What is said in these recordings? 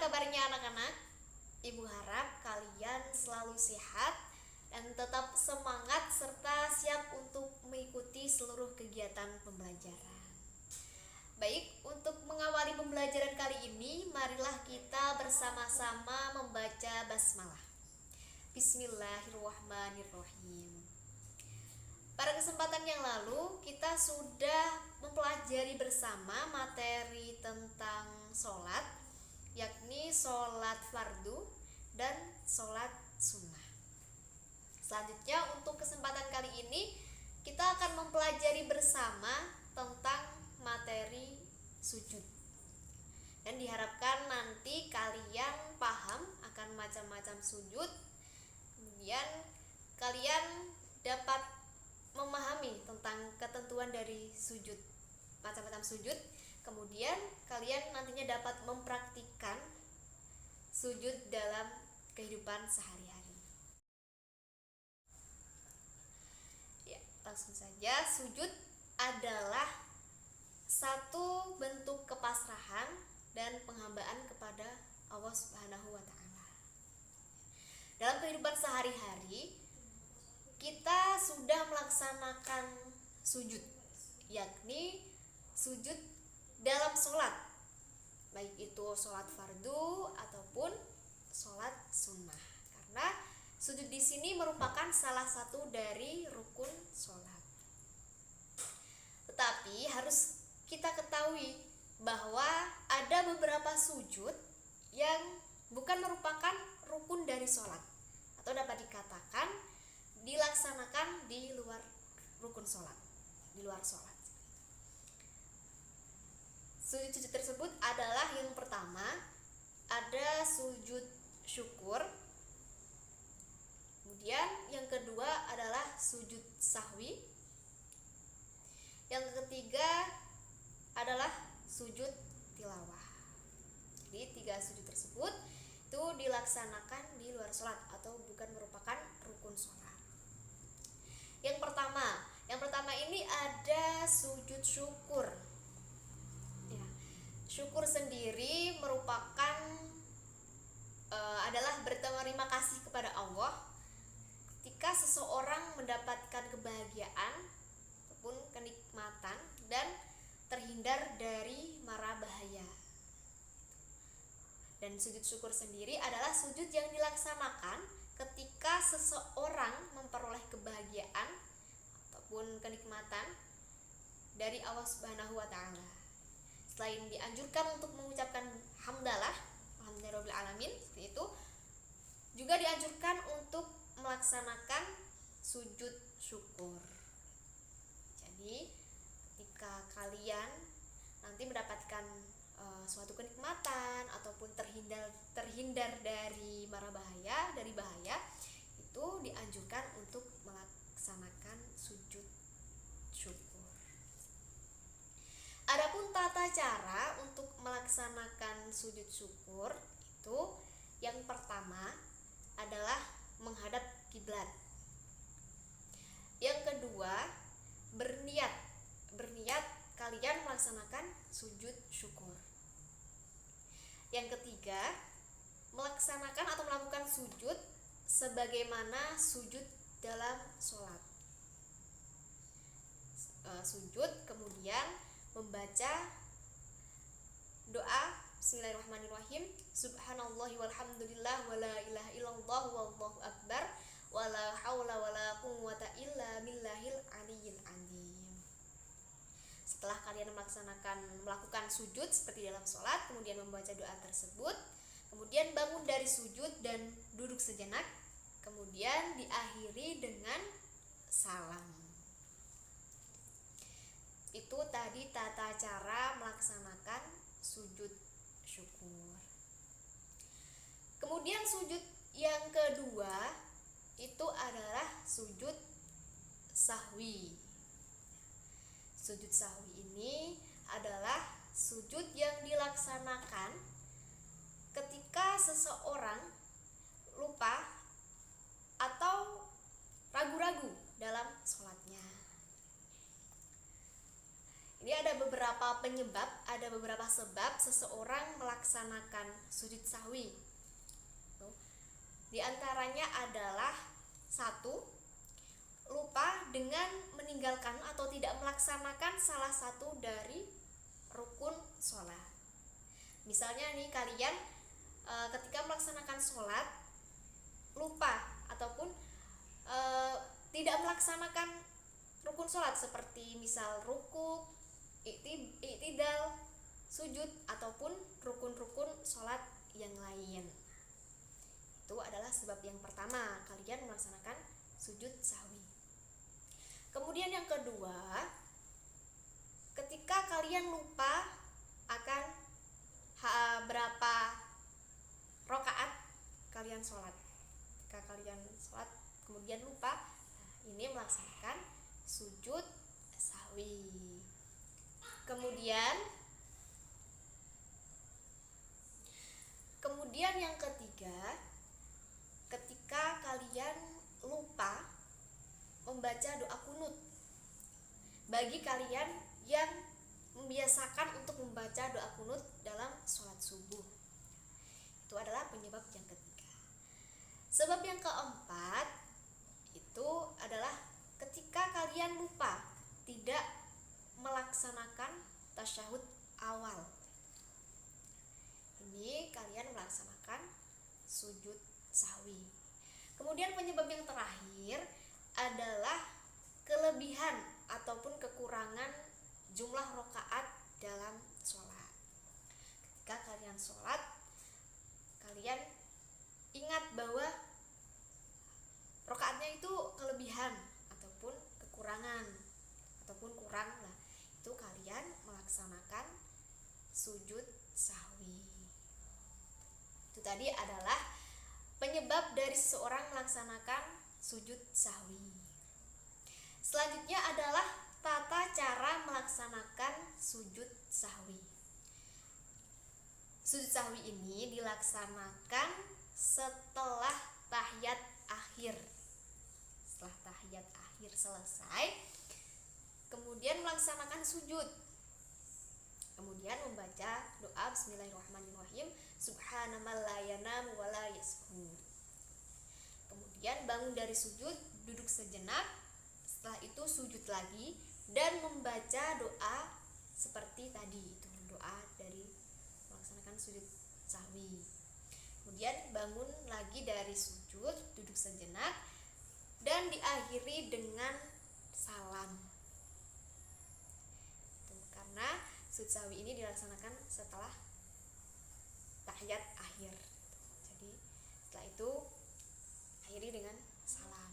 kabarnya anak-anak? Ibu harap kalian selalu sehat dan tetap semangat serta siap untuk mengikuti seluruh kegiatan pembelajaran. Baik, untuk mengawali pembelajaran kali ini, marilah kita bersama-sama membaca basmalah. Bismillahirrahmanirrahim. Pada kesempatan yang lalu, kita sudah mempelajari bersama materi tentang sholat, yakni sholat fardu dan sholat sunnah. Selanjutnya, untuk kesempatan kali ini, kita akan mempelajari bersama tentang materi sujud. Dan diharapkan nanti kalian paham akan macam-macam sujud, kemudian kalian dapat memahami tentang ketentuan dari sujud, macam-macam sujud. Kemudian kalian nantinya dapat mempraktikkan sujud dalam kehidupan sehari-hari. Ya, langsung saja. Sujud adalah satu bentuk kepasrahan dan penghambaan kepada Allah Subhanahu wa Ta'ala. Dalam kehidupan sehari-hari, kita sudah melaksanakan sujud, yakni sujud dalam sholat, baik itu sholat fardu ataupun sholat sunnah. Karena sujud di sini merupakan salah satu dari rukun sholat. Tetapi harus kita ketahui bahwa ada beberapa sujud yang bukan merupakan rukun dari sholat, atau dapat dikatakan dilaksanakan di luar rukun sholat, di luar sholat. Sujud-sujud tersebut adalah yang pertama, ada sujud syukur. Kemudian yang kedua adalah sujud sahwi. Yang ketiga adalah sujud tilawah. Jadi 3 sujud tersebut itu dilaksanakan di luar sholat atau bukan merupakan rukun sholat. Yang pertama ini ada sujud syukur. Ya, syukur sendiri merupakan adalah berterima kasih kepada Allah ketika seseorang mendapatkan kebahagiaan ataupun kenikmatan dan terhindar dari mara bahaya. Dan sujud syukur sendiri adalah sujud yang dilaksanakan ketika seseorang memperoleh kebahagiaan ataupun kenikmatan dari Allah Subhanahu wa Ta'ala. Selain dianjurkan untuk mengucapkan hamdalah, alhamdulillahirabbil alamin, seperti itu, juga dianjurkan untuk melaksanakan sujud syukur. Jadi ketika kalian nanti mendapatkan suatu kenikmatan ataupun terhindar dari mara bahaya, dari bahaya, itu dianjurkan untuk melaksanakan sujud syukur. Adapun tata cara untuk melaksanakan sujud syukur itu yang pertama adalah menghadap kiblat. Yang kedua, berniat kalian melaksanakan sujud syukur. Yang ketiga, melaksanakan atau melakukan sujud sebagaimana sujud dalam sholat. Sujud kemudian membaca doa Bismillahirrahmanirrahim, Subhanallahi walhamdulillah wala ilaha illallah wallahu akbar wala haula wala quwwata illa billahil aliyyil azim. Setelah kalian melakukan sujud seperti dalam sholat, kemudian membaca doa tersebut, kemudian bangun dari sujud dan duduk sejenak, kemudian diakhiri dengan salam. Itu tadi tata cara melaksanakan sujud syukur. Kemudian sujud yang kedua itu adalah sujud sahwi. Sujud sahwi ini adalah sujud yang dilaksanakan ketika seseorang lupa atau ragu-ragu dalam sholatnya. Ini ada ada beberapa penyebab, ada beberapa sebab seseorang melaksanakan sujud sahwi. Di antaranya adalah satu, lupa dengan meninggalkan atau tidak melaksanakan salah satu dari rukun sholat. Misalnya nih kalian ketika melaksanakan sholat lupa ataupun tidak melaksanakan rukun sholat seperti misal rukuk, i'tidal, sujud ataupun rukun-rukun sholat yang lain. Itu adalah sebab yang pertama, kalian melaksanakan sujud sahwi. Kemudian yang kedua, ketika kalian lupa akan berapa rakaat kalian sholat. Ketika kalian sholat kemudian lupa, ini melaksanakan sujud sahwi. Kemudian yang ketiga, ketika kalian lupa membaca doa kunut. Bagi kalian yang membiasakan untuk membaca doa kunut dalam sholat subuh, itu adalah penyebab yang ketiga. Sebab yang keempat itu adalah ketika kalian lupa tidak melaksanakan tasyahud awal. Ini kalian melaksanakan sujud sahwi. Kemudian penyebab yang terakhir adalah kelebihan ataupun kekurangan jumlah rakaat dalam sholat. Ketika kalian sholat, kalian ingat bahwa rakaatnya itu kelebihan ataupun kekurangan ataupun kurang, nah itu kalian melaksanakan sujud sahwi. Itu tadi adalah penyebab dari seseorang melaksanakan sujud sahwi. Selanjutnya adalah tata cara melaksanakan sujud sahwi. Sujud sahwi ini dilaksanakan setelah tahiyat akhir. Setelah tahiyat akhir selesai, kemudian melaksanakan sujud. Kemudian membaca doa Bismillahirrahmanirrahim, Subhanaman la yanamu wa la yasbun. Kemudian bangun dari sujud, duduk sejenak. Setelah itu sujud lagi dan membaca doa seperti tadi, itu doa dari melaksanakan sujud sahwi. Kemudian bangun lagi dari sujud, duduk sejenak dan diakhiri dengan salam. Karena sujud sahwi ini dilaksanakan setelah tahiyat akhir. Jadi setelah itu akhiri dengan salam.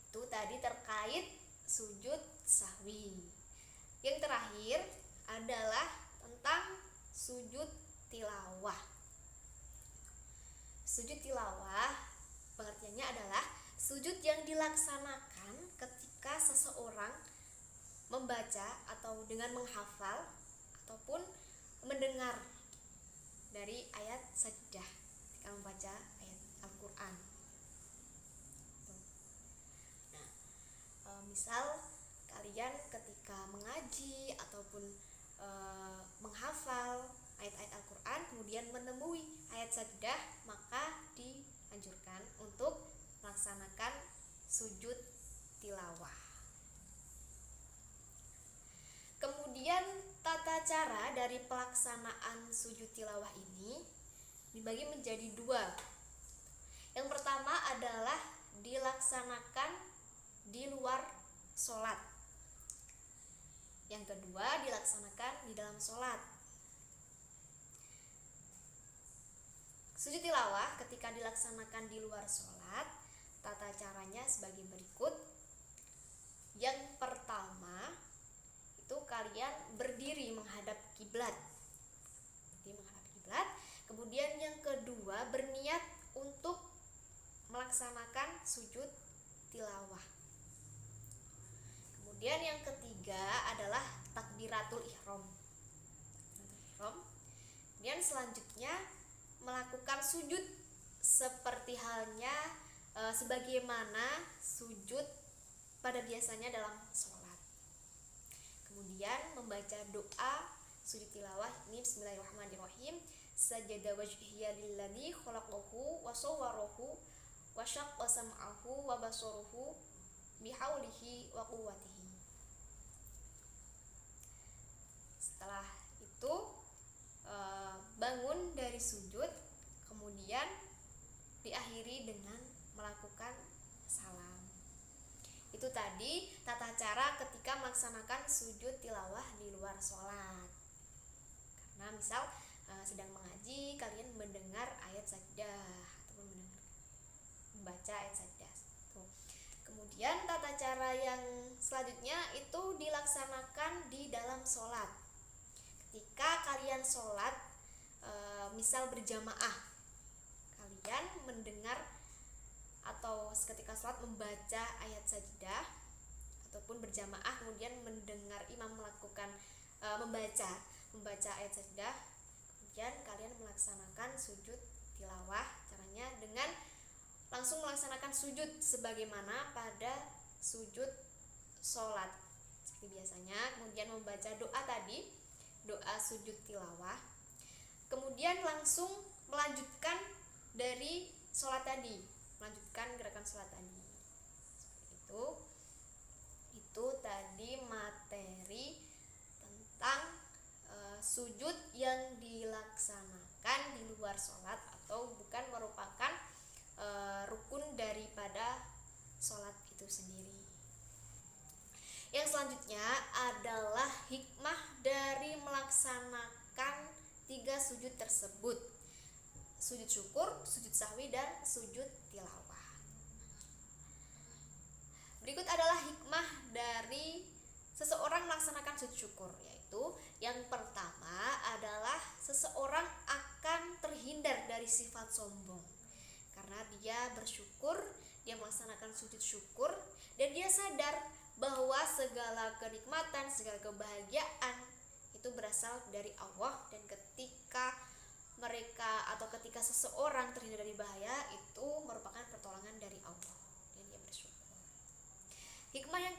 Itu tadi terkait sujud sahwi. Yang terakhir adalah tentang sujud tilawah. Sujud tilawah pengertiannya adalah sujud yang dilaksanakan ketika seseorang membaca atau dengan menghafal ataupun mendengar dari ayat sajdah ketika membaca ayat Al-Quran. Nah, misal kalian ketika mengaji ataupun menghafal ayat-ayat Al-Quran kemudian menemui ayat sajdah, maka dianjurkan untuk melaksanakan sujud tilawah. Kemudian tata cara dari pelaksanaan sujud tilawah ini dibagi menjadi dua. Yang pertama adalah dilaksanakan di luar sholat. Yang kedua dilaksanakan di dalam sholat. Sujud tilawah ketika dilaksanakan di luar sholat, tata caranya sebagai berikut. Yang pertama itu kalian berdiri menghadap kiblat. Kemudian yang kedua berniat untuk melaksanakan sujud tilawah. Kemudian yang ketiga adalah takbiratul ihram. Kemudian selanjutnya melakukan sujud seperti halnya sebagaimana sujud pada biasanya dalam sholat. Kemudian membaca doa sujud tilawah ini bismillahirrahmanirrahim. Sajada wajhiya lilladzi khalaqahu wa sawwarahu wa syaqqa sam'ahu wa basaruhu bihaulihi wa quwwatihi. Setelah itu bangun dari sujud, kemudian diakhiri dengan melakukan salam. Itu tadi tata cara ketika melaksanakan sujud tilawah di luar sholat. Karena misal sedang mengaji, kalian mendengar ayat sajdah ataupun membaca ayat sajdah. Kemudian tata cara yang selanjutnya itu dilaksanakan di dalam sholat. Ketika kalian sholat, misal berjamaah, kalian mendengar atau ketika sholat membaca ayat sajdah ataupun berjamaah, kemudian mendengar imam melakukan membaca ayat sajdah, kemudian kalian melaksanakan sujud tilawah. Caranya dengan langsung melaksanakan sujud sebagaimana pada sujud sholat seperti biasanya, kemudian membaca doa tadi, doa sujud tilawah, kemudian langsung melanjutkan dari sholat tadi, melanjutkan gerakan sholat tadi. Seperti itu tadi materi tentang sujud yang dilaksanakan di luar sholat atau bukan merupakan rukun daripada sholat itu sendiri. Yang selanjutnya adalah hikmah dari melaksanakan 3 sujud tersebut: sujud syukur, sujud sahwi, dan sujud tilawah. Berikut adalah hikmah dari seseorang melaksanakan sujud syukur, yaitu yang pertama adalah seseorang akan terhindar dari sifat sombong. Karena dia bersyukur, dia melaksanakan sujud syukur, dan dia sadar bahwa segala kenikmatan, segala kebahagiaan itu berasal dari Allah, dan ketika ketika seseorang terhindar dari bahaya itu merupakan pertolongan dari Allah, dan dia bersyukur. Hikmah yang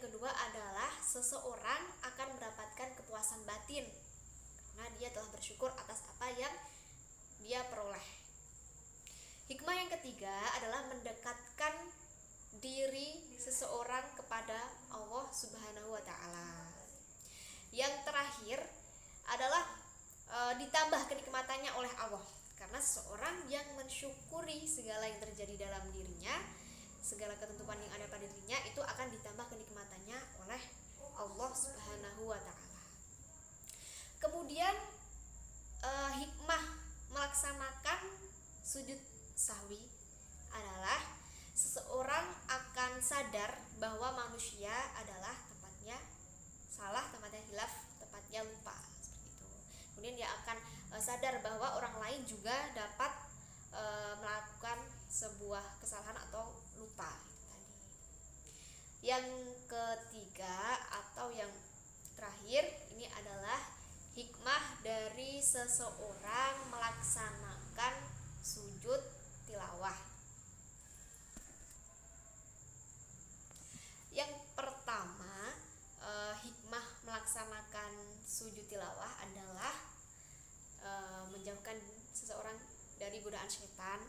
kedua adalah seseorang akan mendapatkan kepuasan batin karena dia telah bersyukur atas apa yang dia peroleh. Hikmah yang ketiga adalah mendekatkan diri seseorang kepada Allah Subhanahu wa Ta'ala. Yang terakhir adalah ditambah kenikmatannya oleh Allah, karena seseorang yang mensyukuri segala yang terjadi dalam dirinya, segala ketentuan yang ada pada dirinya, itu akan ditambah kenikmatannya oleh Allah Subhanahu wa Ta'ala. Kemudian hikmah melaksanakan sujud sahwi adalah seseorang akan sadar bahwa manusia adalah tempatnya salah, tempatnya hilaf, tempatnya lupa, seperti itu. Kemudian dia akan sadar bahwa orang lain juga dapat melakukan sebuah kesalahan atau lupa, itu tadi. Yang ketiga atau yang terakhir ini adalah hikmah dari seseorang melaksanakan sujud tilawah. Yang pertama, hikmah melaksanakan sujud tilawah adalah menjauhkan seseorang dari godaan setan.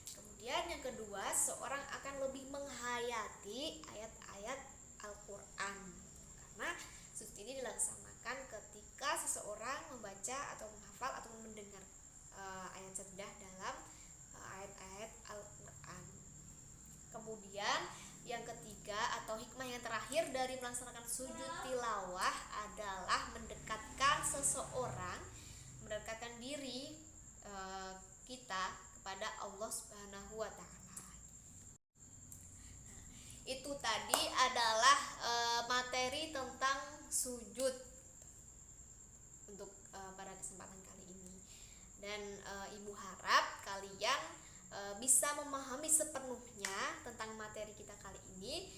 Kemudian yang kedua, seorang akan lebih menghayati ayat-ayat Al-Quran, karena sujud ini dilaksanakan ketika seseorang membaca atau menghafal atau mendengar ayat sajdah dalam ayat-ayat Al-Quran. Kemudian yang ketiga atau hikmah yang terakhir dari melaksanakan sujud tilawah adalah mendekatkan seseorang, mendekatkan diri kita kepada Allah Subhanahu wa Ta'ala. Itu tadi adalah materi tentang sujud untuk pada kesempatan kali ini. Dan Ibu harap kalian bisa memahami sepenuhnya tentang materi kita kali ini.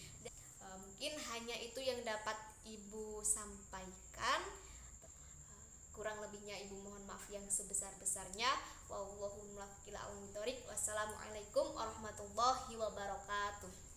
Mungkin hanya itu yang dapat Ibu sampaikan. Kurang lebihnya Ibu mohon maaf yang sebesar-besarnya. Wassalamualaikum warahmatullahi wabarakatuh.